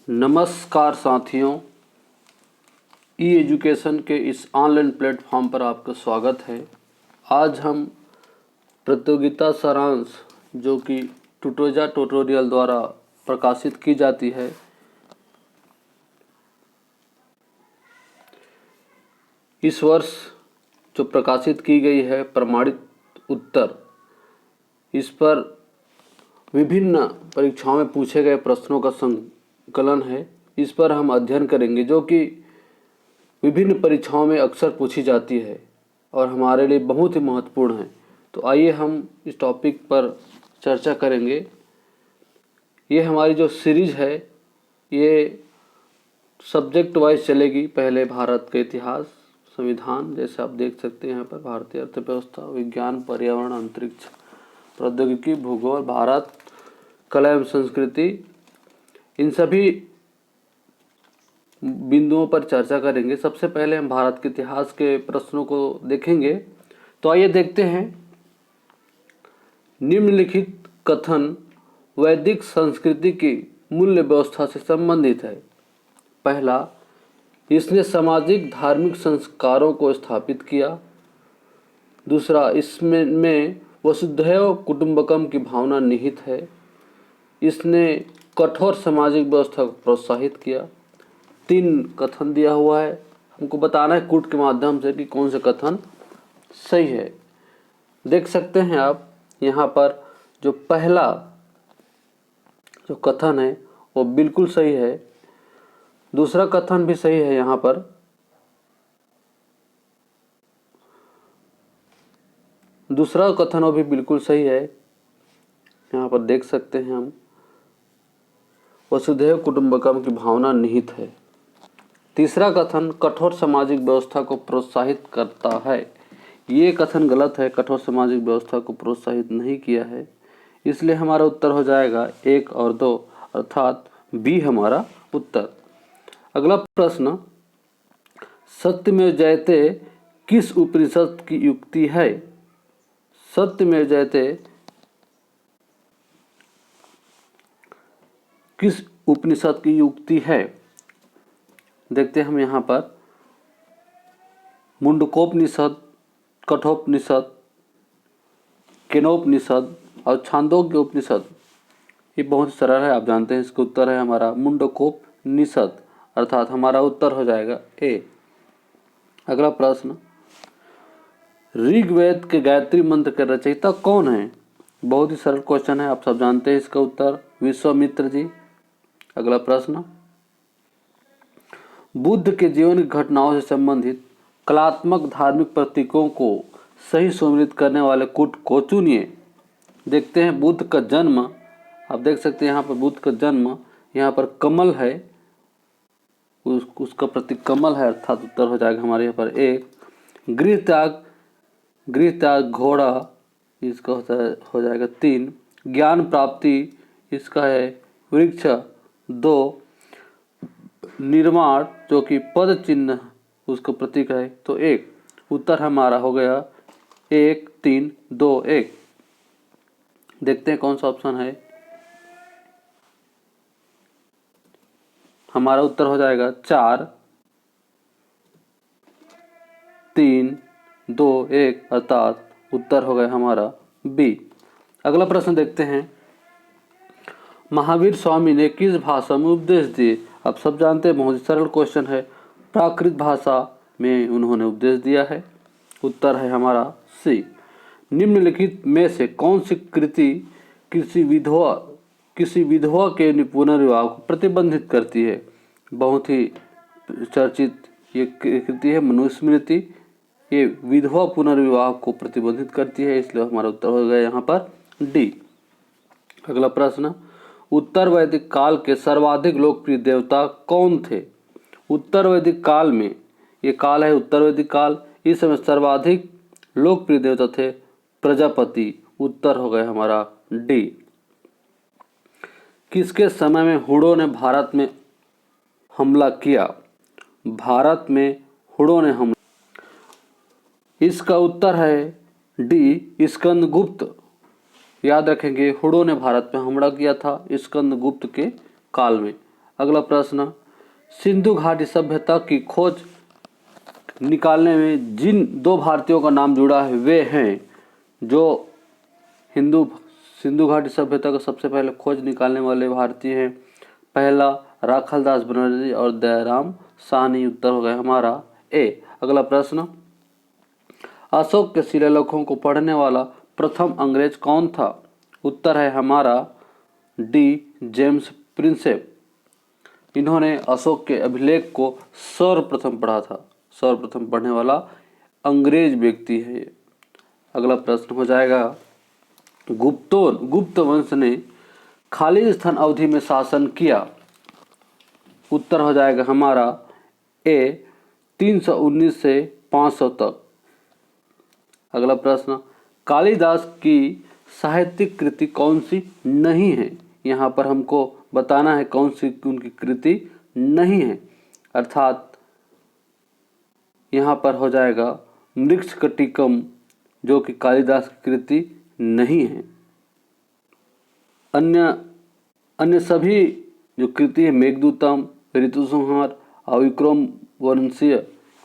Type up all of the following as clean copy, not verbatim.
नमस्कार साथियों, ई एजुकेशन के इस ऑनलाइन प्लेटफॉर्म पर आपका स्वागत है। आज हम प्रतियोगिता सारांश जो कि ट्यूटोरिया ट्यूटोरियल द्वारा प्रकाशित की जाती है, इस वर्ष जो प्रकाशित की गई है प्रमाणित उत्तर, इस पर विभिन्न परीक्षाओं में पूछे गए प्रश्नों का संकलन है। इस पर हम अध्ययन करेंगे जो कि विभिन्न परीक्षाओं में अक्सर पूछी जाती है और हमारे लिए बहुत ही महत्वपूर्ण है। तो आइए हम इस टॉपिक पर चर्चा करेंगे। ये हमारी जो सीरीज है ये सब्जेक्ट वाइज चलेगी। पहले भारत के इतिहास, संविधान, जैसे आप देख सकते हैं यहाँ पर भारतीय अर्थव्यवस्था, विज्ञान, पर्यावरण, अंतरिक्ष, प्रौद्योगिकी, भूगोल, भारत, कला एवं संस्कृति, इन सभी बिंदुओं पर चर्चा करेंगे। सबसे पहले हम भारत के इतिहास के प्रश्नों को देखेंगे। तो आइए देखते हैं। निम्नलिखित कथन वैदिक संस्कृति की मूल्य व्यवस्था से संबंधित है। पहला, इसने सामाजिक धार्मिक संस्कारों को स्थापित किया। दूसरा, इसमें वसुधैव कुटुंबकम की भावना निहित है। इसने कठोर सामाजिक व्यवस्था को प्रोत्साहित किया। 3 कथन दिया हुआ है, हमको बताना है कूट के माध्यम से कि कौन सा कथन सही है। देख सकते हैं आप यहाँ पर जो पहला जो कथन है वो बिल्कुल सही है। दूसरा कथन भी सही है। यहाँ पर दूसरा कथन वो भी बिल्कुल सही है। यहाँ पर देख सकते हैं हम, वसुधैव कुटुंबकम की भावना निहित है। तीसरा कथन कठोर सामाजिक व्यवस्था को प्रोत्साहित करता है। ये कथन गलत है, कठोर सामाजिक व्यवस्था को प्रोत्साहित नहीं किया है। इसलिए हमारा उत्तर हो जाएगा 1 और 2, अर्थात बी हमारा उत्तर। अगला प्रश्न, सत्यमेव जयते किस उपनिषद की युक्ति है? सत्यमेव जयते किस उपनिषद की युक्ति है? देखते हैं हम यहाँ पर मुंडकोपनिषद, कठोपनिषद, केनोपनिषद और छांदोग्य उपनिषद। ये बहुत सरल है, आप जानते हैं। इसका उत्तर है हमारा मुंडकोपनिषद, अर्थात हमारा उत्तर हो जाएगा ए। अगला प्रश्न, ऋग्वेद के गायत्री मंत्र के रचयिता कौन है? बहुत ही सरल क्वेश्चन है, आप सब जानते हैं इसका उत्तर विश्वामित्र जी। अगला प्रश्न, बुद्ध के जीवन की घटनाओं से संबंधित कलात्मक धार्मिक प्रतीकों को सही सम्मिलित करने वाले कूट को चुनिए। देखते हैं बुद्ध का जन्म, आप देख सकते हैं यहाँ पर बुद्ध का जन्म, यहाँ पर कमल है, उसका प्रतीक कमल है, अर्थात उत्तर हो जाएगा हमारे यहाँ पर 1। गृह त्याग घोड़ा, इसका हो जाएगा 3। ज्ञान प्राप्ति, इसका है वृक्ष 2। निर्माण जो कि पद चिन्ह उसका प्रतीक है, तो 1। उत्तर हमारा हो गया 1, 3, 2, 1। देखते हैं कौन सा ऑप्शन है। हमारा उत्तर हो जाएगा 4, 3, 2, 1, अर्थात उत्तर हो गया हमारा बी। अगला प्रश्न देखते हैं, महावीर स्वामी ने किस भाषा में उपदेश दिए? आप सब जानते हैं, बहुत सरल क्वेश्चन है। प्राकृत भाषा में उन्होंने उपदेश दिया है। उत्तर है हमारा सी। निम्नलिखित में से कौन सी कृति किसी विधवा के पुनर्विवाह को प्रतिबंधित करती है? बहुत ही चर्चित ये कृति है मनुस्मृति। ये विधवा पुनर्विवाह को प्रतिबंधित करती है, इसलिए हमारा उत्तर हो गया यहाँ पर डी। अगला प्रश्न, उत्तर वैदिक काल के सर्वाधिक लोकप्रिय देवता कौन थे? उत्तर वैदिक काल में, ये काल है उत्तर वैदिक काल, इस समय सर्वाधिक लोकप्रिय देवता थे प्रजापति। उत्तर हो गया हमारा डी। किसके समय में हुड़ों ने भारत में हमला किया? भारत में हुड़ों ने हमला, इसका उत्तर है डी, स्कंदगुप्त। याद रखेंगे, हुड़ों ने भारत में हमला किया था स्कंदगुप्त के काल में। अगला प्रश्न, सिंधु घाटी सभ्यता की खोज निकालने में जिन 2 भारतीयों का नाम जुड़ा है वे हैं जो सिंधु घाटी सभ्यता का सबसे पहले खोज निकालने वाले भारतीय हैं। पहला राखालदास बनर्जी और दयाराम साहनी। उत्तर हो गया हमारा ए। अगला प्रश्न, अशोक के शिलालेखों को पढ़ने वाला प्रथम अंग्रेज कौन था? उत्तर है हमारा डी, जेम्स प्रिंसेप। इन्होंने अशोक के अभिलेख को सर्वप्रथम पढ़ा था। सर्वप्रथम पढ़ने वाला अंग्रेज व्यक्ति है ये। अगला प्रश्न हो जाएगा, गुप्त वंश ने खालिस्तान अवधि में शासन किया। उत्तर हो जाएगा हमारा ए, 319 से 500 तक। अगला प्रश्न, कालिदास की साहित्यिक कृति कौन सी नहीं है? यहाँ पर हमको बताना है कौन सी उनकी कृति नहीं है, अर्थात यहाँ पर हो जाएगा मृच्छकटिकम, जो कि कालिदास की कृति नहीं है। अन्य सभी जो कृति है, मेघदूतम, ऋतुसंहार और विक्रम वंशीय,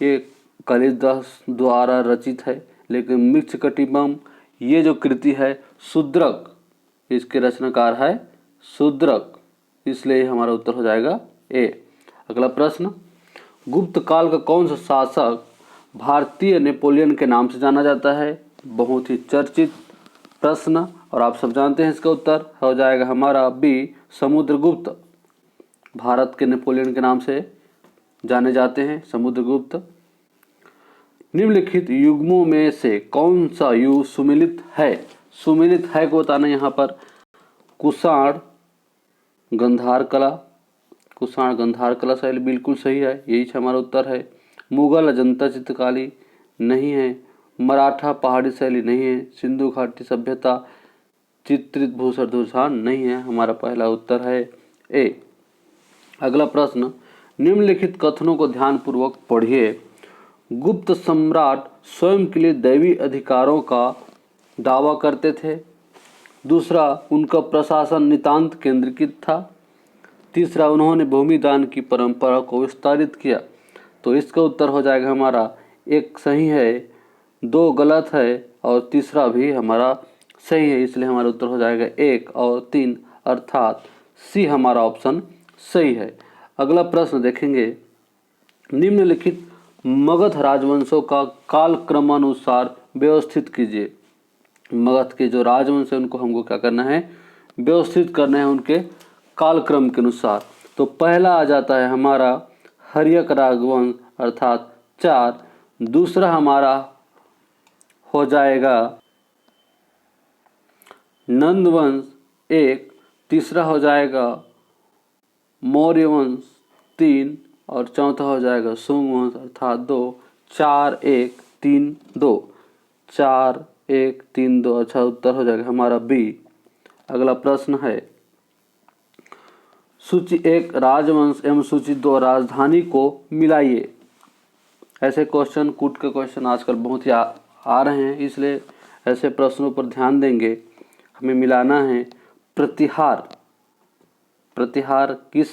ये कालिदास द्वारा रचित है। लेकिन मृच्छकटिकम ये जो कृति है शूद्रक, इसके रचनाकार है शूद्रक, इसलिए हमारा उत्तर हो जाएगा ए। अगला प्रश्न, गुप्त काल का कौन सा शासक भारतीय नेपोलियन के नाम से जाना जाता है? बहुत ही चर्चित प्रश्न और आप सब जानते हैं इसका उत्तर हो जाएगा हमारा बी, समुद्रगुप्त। भारत के नेपोलियन के नाम से जाने जाते हैं समुद्रगुप्त। निम्नलिखित युग्मों में से कौन सा युग सुमिलित है? सुमिलित है को बताना यहाँ पर कुषाण गंधार कला शैली बिल्कुल सही है, यही हमारा उत्तर है। मुगल अजंता चित्रकारी नहीं है। मराठा पहाड़ी शैली नहीं है। सिंधु घाटी सभ्यता चित्रित भूषण धूषाण नहीं है, हमारा पहला उत्तर है ए। अगला प्रश्न, निम्नलिखित कथनों को ध्यानपूर्वक पढ़िए। गुप्त सम्राट स्वयं के लिए दैवी अधिकारों का दावा करते थे। दूसरा, उनका प्रशासन नितांत केंद्रीकृत था। तीसरा, उन्होंने भूमि दान की परंपरा को विस्तारित किया। तो इसका उत्तर हो जाएगा हमारा एक सही है, 2 गलत है और तीसरा भी हमारा सही है, इसलिए हमारा उत्तर हो जाएगा 1 और 3, अर्थात सी हमारा ऑप्शन सही है। अगला प्रश्न देखेंगे, निम्नलिखित मगध राजवंशों का कालक्रमानुसार व्यवस्थित कीजिए। मगध के जो राजवंश है उनको हमको क्या करना है? व्यवस्थित करना है उनके कालक्रम के अनुसार। तो पहला आ जाता है हमारा हर्यक राजवंश अर्थात 4। दूसरा हमारा हो जाएगा नंद वंश 1। तीसरा हो जाएगा मौर्य वंश 3 और चौथा हो जाएगा सुंग वंश अर्थात 2। 4 1 3 2, 4 1 3 2, अच्छा उत्तर हो जाएगा हमारा बी। अगला प्रश्न है, सूची 1 राजवंश एवं सूची 2 राजधानी को मिलाइए। ऐसे क्वेश्चन कूट के क्वेश्चन आजकल बहुत ही आ रहे हैं, इसलिए ऐसे प्रश्नों पर ध्यान देंगे। हमें मिलाना है प्रतिहार। प्रतिहार किस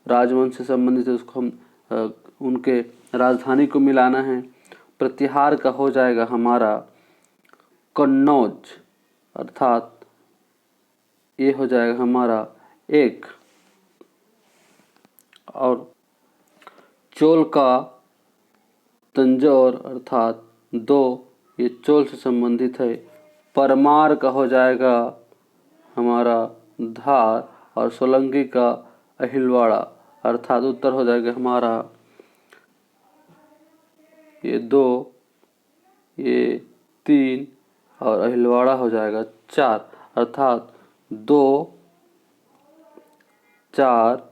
राजवंश से संबंधित है उसको हम उनके राजधानी को मिलाना है। प्रतिहार का हो जाएगा हमारा कन्नौज अर्थात ये हो जाएगा हमारा 1। और चोल का तंजौर अर्थात 2, ये चोल से संबंधित है। परमार का हो जाएगा हमारा धार और सोलंकी का अहिलवाड़ा अर्थात उत्तर हो जाएगा हमारा ये 2, ये 3 और अहिलवाड़ा हो जाएगा 4 अर्थात 2 4।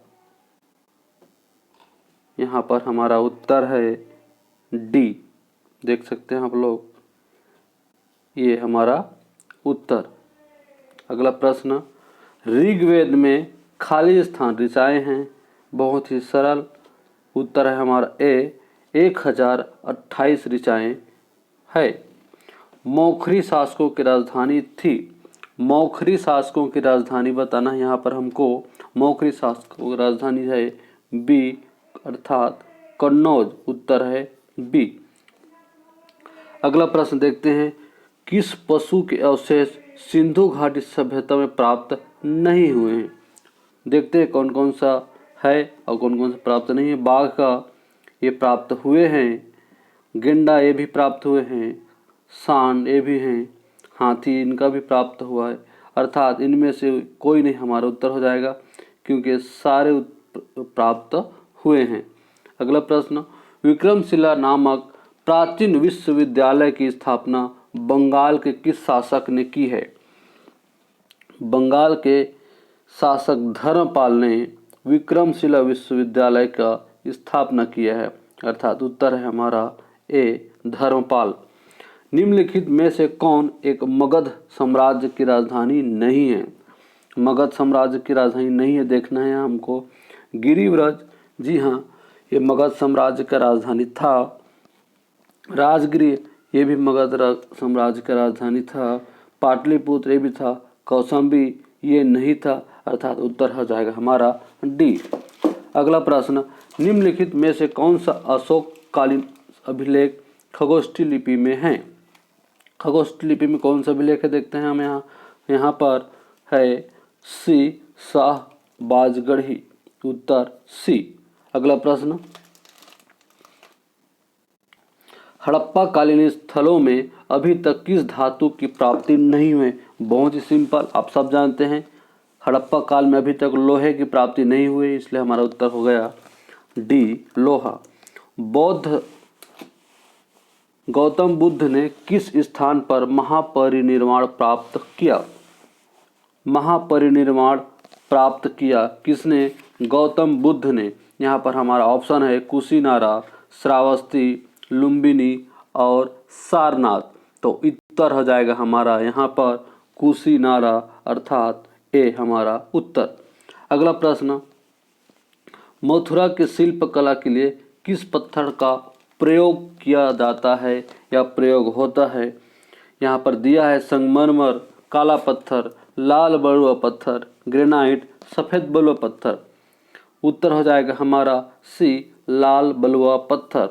यहाँ पर हमारा उत्तर है डी, देख सकते हैं आप लोग, ये हमारा उत्तर। अगला प्रश्न, ऋग्वेद में खाली स्थान ऋचाएँ हैं। बहुत ही सरल उत्तर है हमारा ए, 1028 ऋचाएँ है। मौखरी शासकों की राजधानी थी। मौखरी शासकों की राजधानी बताना है यहाँ पर हमको मौखरी शासकों की राजधानी है बी अर्थात कन्नौज, उत्तर है बी। अगला प्रश्न देखते हैं, किस पशु के अवशेष सिंधु घाटी सभ्यता में प्राप्त नहीं हुए हैं। देखते हैं कौन कौन सा है और कौन कौन सा प्राप्त नहीं है। बाघ का ये प्राप्त हुए हैं, गेंडा ये भी प्राप्त हुए हैं, सांड ये भी हैं, हाथी इनका भी प्राप्त हुआ है, अर्थात इनमें से कोई नहीं हमारा उत्तर हो जाएगा क्योंकि सारे प्राप्त हुए हैं। अगला प्रश्न, विक्रमशिला नामक प्राचीन विश्वविद्यालय की स्थापना बंगाल के किस शासक ने की है। बंगाल के शासक धर्मपाल ने विक्रमशिला विश्वविद्यालय का स्थापना किया है, अर्थात उत्तर है हमारा ए धर्मपाल। निम्नलिखित में से कौन एक मगध साम्राज्य की राजधानी नहीं है। मगध साम्राज्य की राजधानी नहीं है, देखना है हमको। गिरिव्रज, जी हाँ ये मगध साम्राज्य का राजधानी था। राजगृह ये भी मगध साम्राज्य का राजधानी था। पाटलिपुत्र ये भी था। कौशाम्बी ये नहीं था, अर्थात उत्तर हो जाएगा हमारा डी। अगला प्रश्न, निम्नलिखित में से कौन सा अशोककालीन अभिलेख खगोष्ठी लिपि में है। खगोष्ठी लिपि में कौन सा अभिलेख है, देखते हैं हम यहाँ पर है सी शाह बाजगढ़ी, उत्तर सी। अगला प्रश्न, हड़प्पा कालीन स्थलों में अभी तक किस धातु की प्राप्ति नहीं हुई। बहुत ही सिंपल, आप सब जानते हैं हड़प्पा काल में अभी तक लोहे की प्राप्ति नहीं हुई, इसलिए हमारा उत्तर हो गया डी लोहा। बौद्ध गौतम बुद्ध ने किस स्थान पर महापरिनिर्वाण प्राप्त किया। महापरिनिर्वाण प्राप्त किया किसने, गौतम बुद्ध ने। यहाँ पर हमारा ऑप्शन है कुशीनारा, श्रावस्ती, लुम्बिनी और सारनाथ। तो उत्तर हो जाएगा हमारा यहाँ पर कुशीनारा, अर्थात ए हमारा उत्तर। अगला प्रश्न, मथुरा के शिल्पकला के लिए किस पत्थर का प्रयोग किया जाता है या प्रयोग होता है। यहाँ पर दिया है संगमरमर, काला पत्थर, लाल बलुआ पत्थर, ग्रेनाइट, सफ़ेद बलुआ पत्थर। उत्तर हो जाएगा हमारा सी लाल बलुआ पत्थर।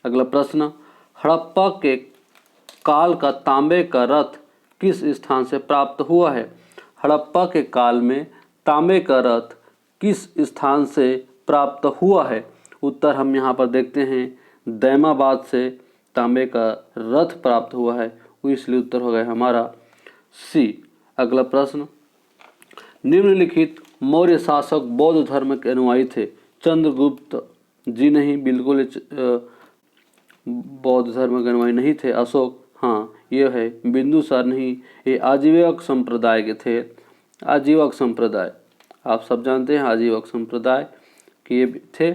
अगला प्रश्न, हड़प्पा के काल का तांबे का रथ किस स्थान से प्राप्त हुआ है। हड़प्पा के काल में तांबे का रथ किस स्थान से प्राप्त हुआ है। उत्तर हम यहाँ पर देखते हैं दैमाबाद से तांबे का रथ प्राप्त हुआ है, इसलिए उत्तर हो गया हमारा सी। अगला प्रश्न, निम्नलिखित मौर्य शासक बौद्ध धर्म के अनुयायी थे। चंद्रगुप्त जी नहीं, बिल्कुल बौद्ध धर्म के अनुयायी नहीं थे। अशोक, हाँ ये है। बिंदुसार नहीं, ये आजीवक संप्रदाय के थे। आजीवक संप्रदाय आप सब जानते हैं, आजीवक संप्रदाय के ये थे।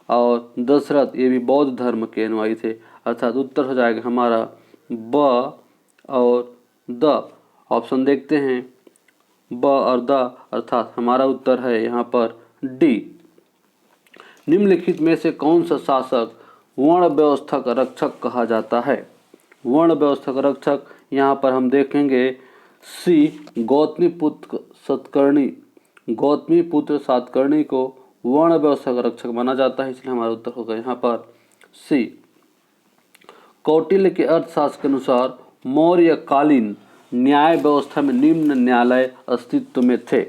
और दशरथ ये भी बौद्ध धर्म के अनुयायी थे, अर्थात उत्तर हो जाएगा हमारा ब और द। ऑप्शन देखते हैं ब और द, अर्थात हमारा उत्तर है यहाँ पर डी। निम्नलिखित में से कौन सा शासक वर्ण व्यवस्था का रक्षक कहा जाता है। वर्ण व्यवस्था का रक्षक यहाँ पर हम देखेंगे सी गौतमीपुत्र सातकर्णी। गौतमीपुत्र सातकर्णी को वर्ण व्यवस्था का रक्षक माना जाता है, इसलिए हमारा उत्तर होगा यहाँ पर सी। कौटिल्य के अर्थशास्त्र के अनुसार मौर्यकालीन न्याय व्यवस्था में निम्न न्यायालय अस्तित्व में थे।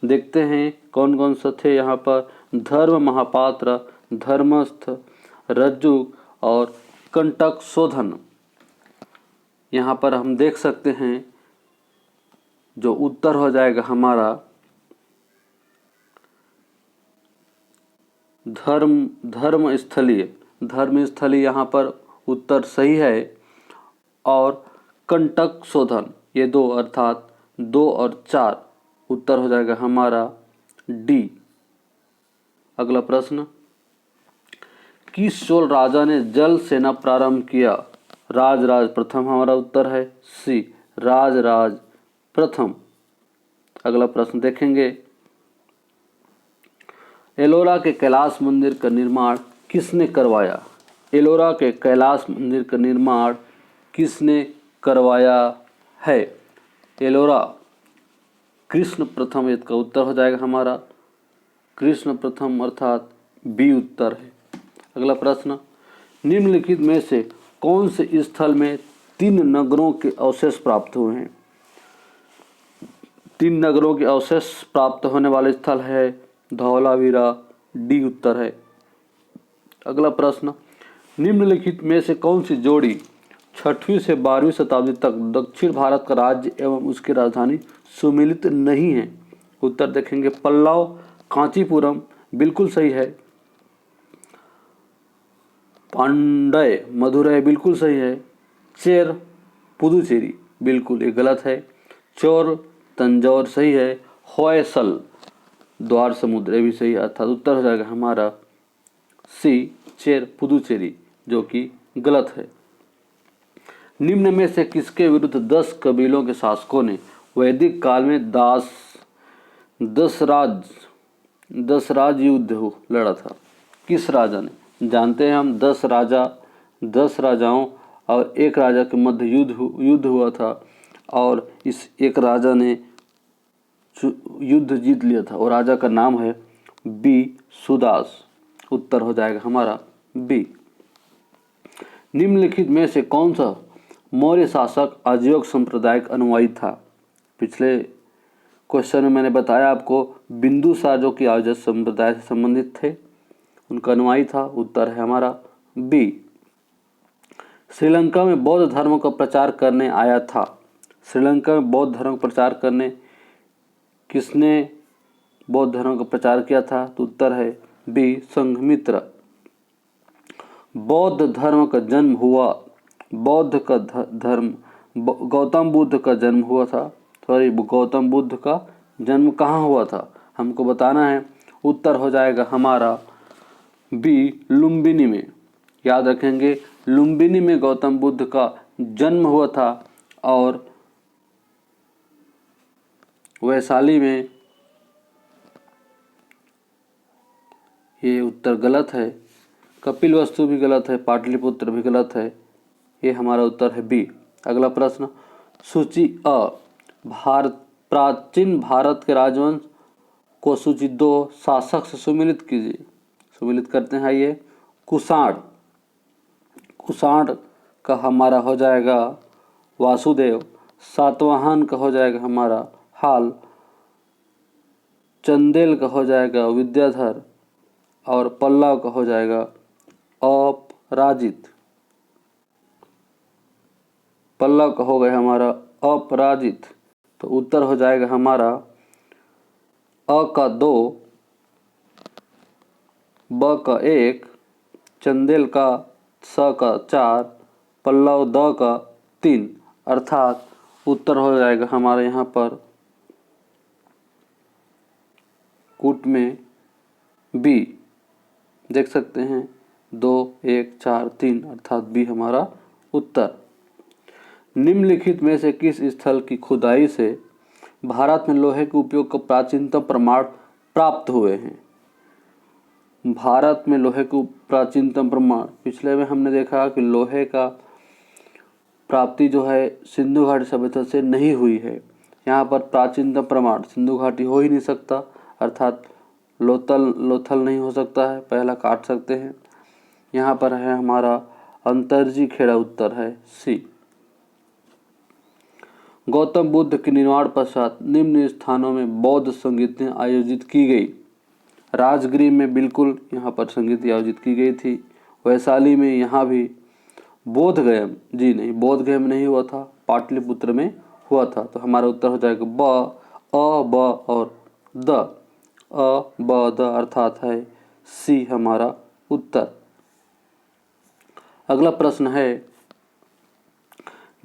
देखते हैं कौन कौन सा थे यहाँ पर। धर्म महापात्र, धर्मस्थ, रज्जुक और कंटक शोधन। यहाँ पर हम देख सकते हैं जो उत्तर हो जाएगा हमारा धर्मस्थली यहाँ पर उत्तर सही है। और कंटक शोधन ये दो, अर्थात 2 और 4 उत्तर हो जाएगा हमारा डी। अगला प्रश्न, किस चोल राजा ने जल सेना प्रारंभ किया। राजराज प्रथम हमारा उत्तर है सी राजराज प्रथम। अगला प्रश्न देखेंगे, एलोरा के कैलाश मंदिर का निर्माण किसने करवाया। एलोरा के कैलाश मंदिर का निर्माण किसने करवाया है। एलोरा कृष्ण प्रथम, इसका उत्तर हो जाएगा हमारा कृष्ण प्रथम अर्थात बी उत्तर है। अगला प्रश्न, निम्नलिखित में से कौन से स्थल में 3 नगरों के अवशेष प्राप्त हुए हैं? 3 नगरों के अवशेष प्राप्त होने वाले स्थल है धौलावीरा, डी उत्तर है। अगला प्रश्न, निम्नलिखित में से कौन सी जोड़ी 6वीं से 12वीं शताब्दी तक दक्षिण भारत का राज्य एवं उसकी राजधानी सुमिलित नहीं है? उत्तर देखेंगे पल्लव, कांचीपुरम, बिल्कुल सही है। पांड्य, मदुरै, बिल्कुल सही है। चेर, पुदुचेरी, बिल्कुल ये गलत है। चोर, तंजौर, सही है। होयसल, द्वार समुद्र, ये भी सही है। अर्थात उत्तर हो जाएगा हमारा सी, चेर, पुदुचेरी, जो कि गलत है। निम्न में से किसके विरुद्ध 10 कबीलों के शासकों ने वैदिक काल में दस राज युद्ध लड़ा था? किस राजा ने? जानते हैं हम 10 राजाओं और एक राजा के मध्य युद्ध हुआ था और इस एक राजा ने युद्ध जीत लिया था और राजा का नाम है बी सुदास। उत्तर हो जाएगा हमारा बी। निम्नलिखित में से कौन सा मौर्य शासक अजयोग संप्रदाय का अनुयायी था? पिछले क्वेश्चन में मैंने बताया आपको बिंदुसार जो कि अजयोग संप्रदाय से संबंधित थे, उनका अनुयायी था। उत्तर है हमारा बी। श्रीलंका में बौद्ध धर्म का प्रचार करने आया था। श्रीलंका में बौद्ध धर्म का प्रचार करने किसने बौद्ध धर्म का प्रचार किया था? तो उत्तर है बी, संघमित्र। बौद्ध धर्म का जन्म हुआ, गौतम बुद्ध का जन्म हुआ था। गौतम बुद्ध का जन्म कहाँ हुआ था हमको बताना है। उत्तर हो जाएगा हमारा बी, लुम्बिनी में। याद रखेंगे लुम्बिनी में गौतम बुद्ध का जन्म हुआ था और वैशाली में, ये उत्तर गलत है। कपिलवस्तु भी गलत है, पाटलिपुत्र भी गलत है। ये हमारा उत्तर है बी। अगला प्रश्न, सूची अ, प्राचीन भारत के राजवंश को सूची 2 शासक से सुमिलित कीजिए। सुमिलित करते हैं। ये कुषाण का हमारा हो जाएगा वासुदेव। सातवाहन का हो जाएगा हमारा हाल। चंदेल का हो जाएगा विद्याधर और पल्लव का हो जाएगा अपराजित। पल्लव का हो गया हमारा अपराजित। तो उत्तर हो जाएगा हमारा अ का 2, ब का 1, चंदेल का स का 4, पल्लव द का 3। अर्थात उत्तर हो जाएगा हमारे यहाँ पर कूट में बी। देख सकते हैं 2, 1, 4, 3 अर्थात बी हमारा उत्तर। निम्नलिखित में से किस स्थल की खुदाई से भारत में लोहे के उपयोग का प्राचीनतम प्रमाण प्राप्त हुए हैं? भारत में लोहे के प्राचीनतम प्रमाण, पिछले में हमने देखा कि लोहे का प्राप्ति जो है सिंधु घाटी सभ्यता से नहीं हुई है। यहाँ पर प्राचीनतम प्रमाण सिंधु घाटी हो ही नहीं सकता, अर्थात लोथल नहीं हो सकता है, पहला काट सकते हैं। यहाँ पर है हमारा अंतरजी खेड़ा। उत्तर है सी। गौतम बुद्ध के निर्वाण पश्चात निम्न स्थानों में बौद्ध संगीतें आयोजित की गई। राजगृह में बिल्कुल यहाँ पर संगीत आयोजित की गई थी। वैशाली में, यहाँ भी। बोधगया जी नहीं, बोधगया में नहीं हुआ था, पाटलिपुत्र में हुआ था। तो हमारा उत्तर हो जाएगा ब, अ, ब और द। अ, ब, द अर्थात है सी हमारा उत्तर। अगला प्रश्न है,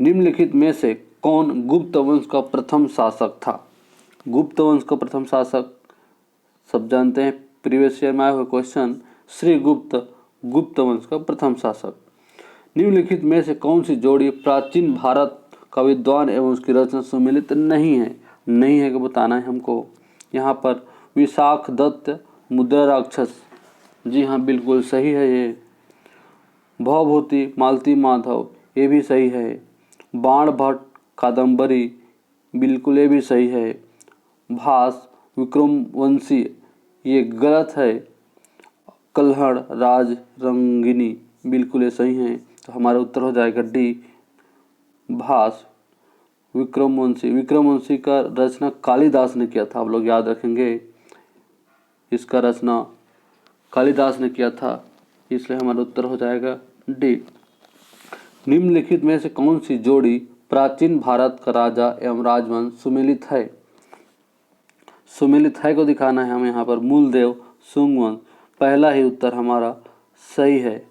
निम्नलिखित में से कौन गुप्त वंश का प्रथम शासक था? गुप्त वंश का प्रथम शासक सब जानते हैं, प्रीवियस ईयर में आया हुआ क्वेश्चन। श्रीगुप्त गुप्त वंश का प्रथम शासक। निम्नलिखित में से कौन सी जोड़ी प्राचीन भारत का विद्वान एवं उसकी रचना सुमिलित नहीं है? नहीं है कि बताना है हमको। यहाँ पर विशाख दत्त, मुद्रा राक्षस, जी हाँ बिल्कुल सही है। ये भवभूति, मालती माधव, ये भी सही है। बाण भट्ट, कादम्बरी, बिल्कुल ये भी सही है। भास, विक्रमवंशी, ये गलत है। कल्हड़ राज रंगिनी बिल्कुल ये सही है। तो हमारा उत्तर हो जाएगा डी भास। विक्रमवंशी का रचना कालिदास ने किया था, आप लोग याद रखेंगे। इसका रचना कालिदास ने किया था, इसलिए हमारा उत्तर हो जाएगा डी। निम्नलिखित में से कौन सी जोड़ी प्राचीन भारत का राजा एवं राजवंश सुमेलित है? सुमेलित है को दिखाना है हमें यहाँ पर। मूलदेव सुंगवंश, पहला ही उत्तर हमारा सही है,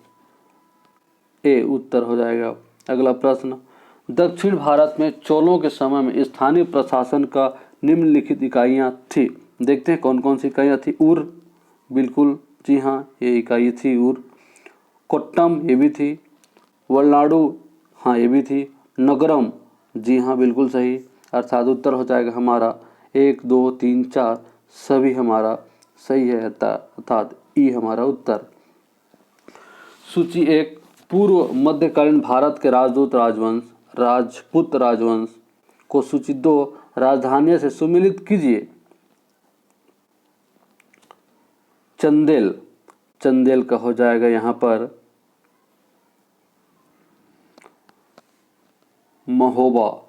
ए उत्तर हो जाएगा। अगला प्रश्न, दक्षिण भारत में चोलों के समय में स्थानीय प्रशासन का निम्नलिखित इकाइयाँ थी। देखते हैं कौन कौन सी इकाइयाँ थी। उर, बिल्कुल जी हाँ ये इकाई थी उर। कोट्टम ये भी थी। वलनाडु हाँ ये भी थी। नगरम जी हाँ बिल्कुल सही, अर्थात उत्तर हो जाएगा हमारा 1 2 3 4 सभी हमारा सही है, अर्थात ई हमारा उत्तर। सूची 1, पूर्व मध्यकालीन भारत के राजपूत राजवंश को सूची 2 राजधानियों से सुमेलित कीजिए। चंदेल का हो जाएगा यहाँ पर महोबा।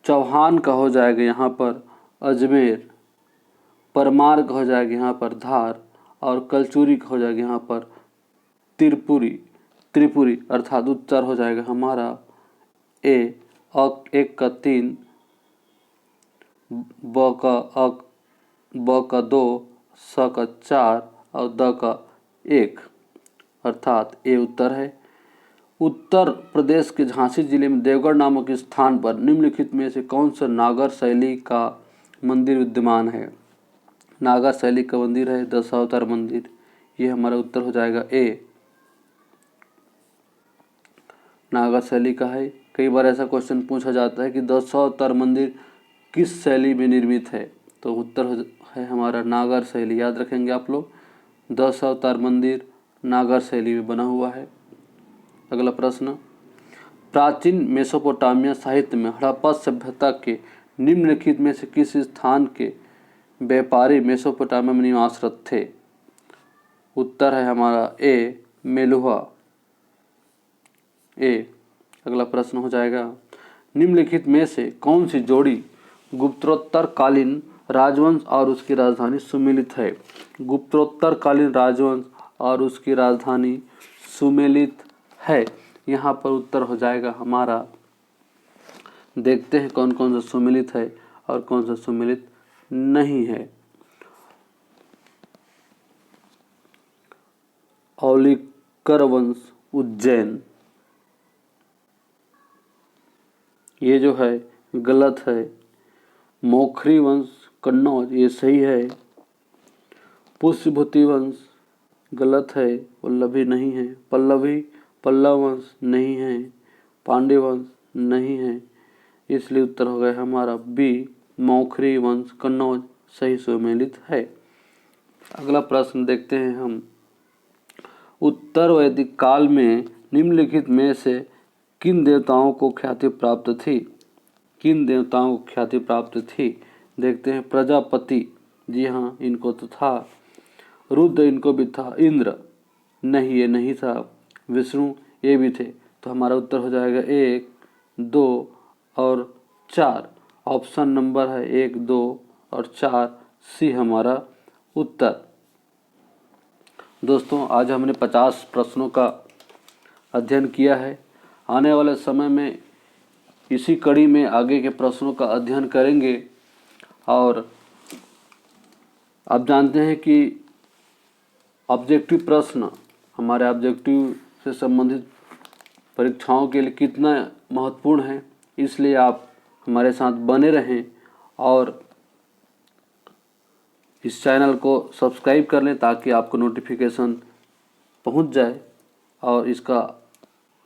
चौहान का हो जाएगा यहाँ पर अजमेर। परमार का हो जाएगा यहाँ पर धार। और कलचुरी का हो जाएगा यहाँ पर त्रिपुरी, अर्थात उत्तर हो जाएगा हमारा ए। 1 का 3, ब का 2, स का 4 और द का 1, अर्थात ए उत्तर है। उत्तर प्रदेश के झांसी जिले में देवगढ़ नामक स्थान पर निम्नलिखित में से कौन सा नागर शैली का मंदिर विद्यमान है? नागर शैली का मंदिर है दशावतार मंदिर, ये हमारा उत्तर हो जाएगा ए। नागर शैली का है। कई बार ऐसा क्वेश्चन पूछा जाता है कि दशावतार मंदिर किस शैली में निर्मित है, तो उत्तर है हमारा नागर शैली। याद रखेंगे आप लोग, दशावतार मंदिर नागर शैली में बना हुआ है। अगला प्रश्न, प्राचीन मेसोपोटामिया साहित्य में हड़प्पा सभ्यता के निम्नलिखित में से किस स्थान के व्यापारी मेसोपोटामिया में निवासरत थे? उत्तर है हमारा ए मेलुहा, ए। अगला प्रश्न हो जाएगा, निम्नलिखित में से कौन सी जोड़ी गुप्तोत्तर कालीन राजवंश और उसकी राजधानी सुमेलित है? गुप्तोत्तर कालीन राजवंश और उसकी राजधानी सुमेलित है, यहाँ पर उत्तर हो जाएगा हमारा। देखते हैं कौन कौन सा सुमेलित है और कौन सा सुमेलित नहीं है। औलिकर वंश उज्जैन, ये जो है गलत है। मोखरी वंश कन्नौज, ये सही है। पुष्यभूति वंश गलत है, पल्लवी नहीं है। पल्लव वंश नहीं है। पांड्य वंश नहीं है, इसलिए उत्तर हो गया हमारा बी मोखरी वंश कन्नौज सही सुमेलित है। अगला प्रश्न देखते हैं हम, उत्तर वैदिक काल में निम्नलिखित में से किन देवताओं को ख्याति प्राप्त थी? किन देवताओं को ख्याति प्राप्त थी? देखते हैं, प्रजापति जी हाँ इनको तो था। रुद्र इनको भी था। इंद्र नहीं, ये नहीं था। विष्णु ये भी थे। तो हमारा उत्तर हो जाएगा 1 2 और 4। ऑप्शन नंबर है 1 2 और 4 सी हमारा उत्तर। दोस्तों आज हमने 50 प्रश्नों का अध्ययन किया है। आने वाले समय में इसी कड़ी में आगे के प्रश्नों का अध्ययन करेंगे। और आप जानते हैं कि ऑब्जेक्टिव प्रश्न हमारे ऑब्जेक्टिव से संबंधित परीक्षाओं के लिए कितना महत्वपूर्ण है, इसलिए आप हमारे साथ बने रहें और इस चैनल को सब्सक्राइब कर लें ताकि आपको नोटिफिकेशन पहुंच जाए और इसका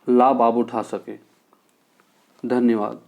लाभ आप उठा सकें। धन्यवाद।